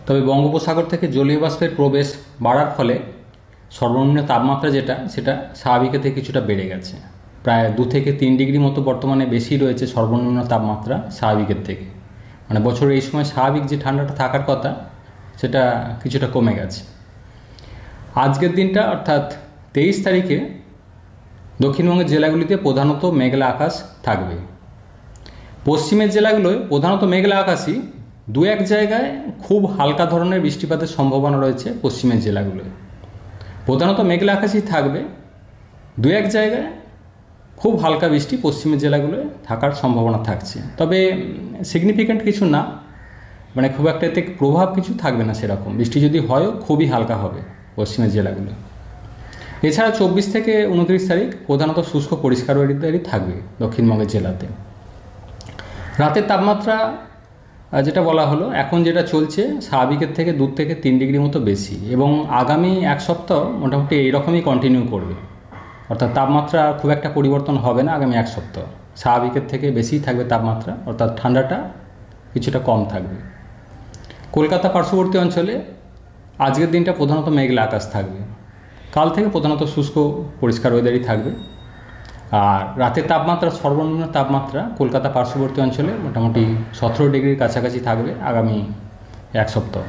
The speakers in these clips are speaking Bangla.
তবে বঙ্গোপসাগর থেকে জলীয় বাষ্পের প্রবেশ বাড়ার ফলে সর্বনিম্ন তাপমাত্রা সেটা স্বাভাবিকের থেকে কিছুটা বেড়ে গেছে। প্রায় 2 থেকে 3 ডিগ্রি মতো বর্তমানে বেশি রয়েছে সর্বনিম্ন তাপমাত্রা স্বাভাবিকের থেকে। মানে বছরের এই সময় স্বাভাবিক যে ঠান্ডাটা থাকার কথা সেটা কিছুটা কমে গেছে। আজকের দিনটা অর্থাৎ 23 তারিখে দক্ষিণবঙ্গের জেলাগুলিতে প্রধানত মেঘলা আকাশ থাকবে। পশ্চিমের জেলাগুলোয় প্রধানত মেঘলা আকাশই, 2-1 জায়গায় খুব হালকা ধরনের বৃষ্টিপাতের সম্ভাবনা রয়েছে। পশ্চিমের জেলাগুলোয় প্রধানত মেঘলা আকাশই থাকবে, 2-1 জায়গায় খুব হালকা বৃষ্টি পশ্চিমের জেলাগুলোয় থাকার সম্ভাবনা থাকছে। তবে সিগনিফিক্যান্ট কিছু না, মানে খুব একটা এতে প্রভাব কিছু থাকবে না সেরকম। বৃষ্টি যদি হয়ও খুবই হালকা হবে পশ্চিমের জেলাগুলো। এছাড়া 24 থেকে 29 তারিখ প্রধানত শুষ্ক পরিষ্কার ওয়েদারই থাকবে দক্ষিণবঙ্গের জেলাতে। রাতের তাপমাত্রা যেটা বলা হলো, এখন যেটা চলছে স্বাভাবিকের থেকে 2 থেকে 3 ডিগ্রি মতো বেশি, এবং আগামী 1 সপ্তাহ মোটামুটি এইরকমই কন্টিনিউ করবে। অর্থাৎ তাপমাত্রা খুব একটা পরিবর্তন হবে না আগামী 1 সপ্তাহ। স্বাভাবিকের থেকে বেশিই থাকবে তাপমাত্রা, অর্থাৎ ঠান্ডাটা কিছুটা কম থাকবে। কলকাতা পার্শ্ববর্তী অঞ্চলে আজকের দিনটা প্রধানত মেঘলা আকাশ থাকবে। কাল থেকে প্রধানত শুষ্ক পরিষ্কার ওয়েদারই থাকবে। আর রাতের তাপমাত্রা, সর্বনিম্ন তাপমাত্রা কলকাতা পার্শ্ববর্তী অঞ্চলে মোটামুটি 17 ডিগ্রির কাছাকাছি থাকবে আগামী 1 সপ্তাহ,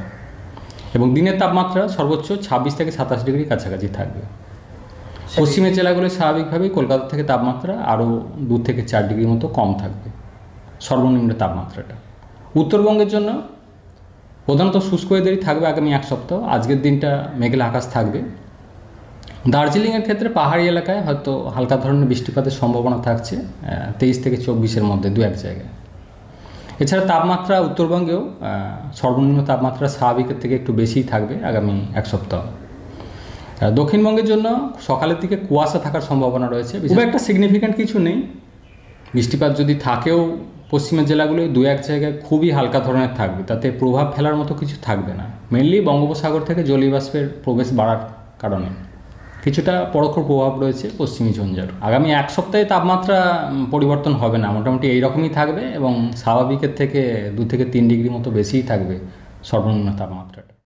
এবং দিনের তাপমাত্রা সর্বোচ্চ 26 থেকে 27 ডিগ্রির কাছাকাছি থাকবে। পশ্চিমের জেলাগুলো স্বাভাবিকভাবেই কলকাতা থেকে তাপমাত্রা আরও 2 থেকে 4 ডিগ্রি মতো কম থাকবে সর্বনিম্ন তাপমাত্রাটা। উত্তরবঙ্গের জন্য প্রধানত শুষ্ক ওয়েদারই থাকবে আগামী 1 সপ্তাহ। আজকের দিনটা মেঘলা আকাশ থাকবে। দার্জিলিংয়ের ক্ষেত্রে পাহাড়ি এলাকায় হয়তো হালকা ধরনের বৃষ্টিপাতের সম্ভাবনা থাকছে 23 থেকে 24-এর মধ্যে 2-1 জায়গায়। এছাড়া তাপমাত্রা উত্তরবঙ্গেও সর্বনিম্ন তাপমাত্রা স্বাভাবিকের থেকে একটু বেশিই থাকবে আগামী 1 সপ্তাহ। দক্ষিণবঙ্গের জন্য সকালের দিকে কুয়াশা থাকার সম্ভাবনা রয়েছে, খুব একটা সিগনিফিক্যান্ট কিছু নেই। বৃষ্টিপাত যদি থাকেও পশ্চিমের জেলাগুলোয় 2-1 জায়গায় খুবই হালকা ধরনের থাকবে, তাতে প্রভাব ফেলার মতো কিছু থাকবে না। মেনলি বঙ্গোপসাগর থেকে জলীয় বাষ্পের প্রবেশ বাড়ার কারণে কিছুটা পরোক্ষ প্রভাব রয়েছে পশ্চিমী ঝঞ্ঝার। আগামী 1 সপ্তাহে তাপমাত্রা পরিবর্তন হবে না, মোটামুটি এইরকমই থাকবে, এবং স্বাভাবিকের থেকে 2 থেকে 3 ডিগ্রি মতো বেশিই থাকবে সর্বনিম্ন তাপমাত্রা।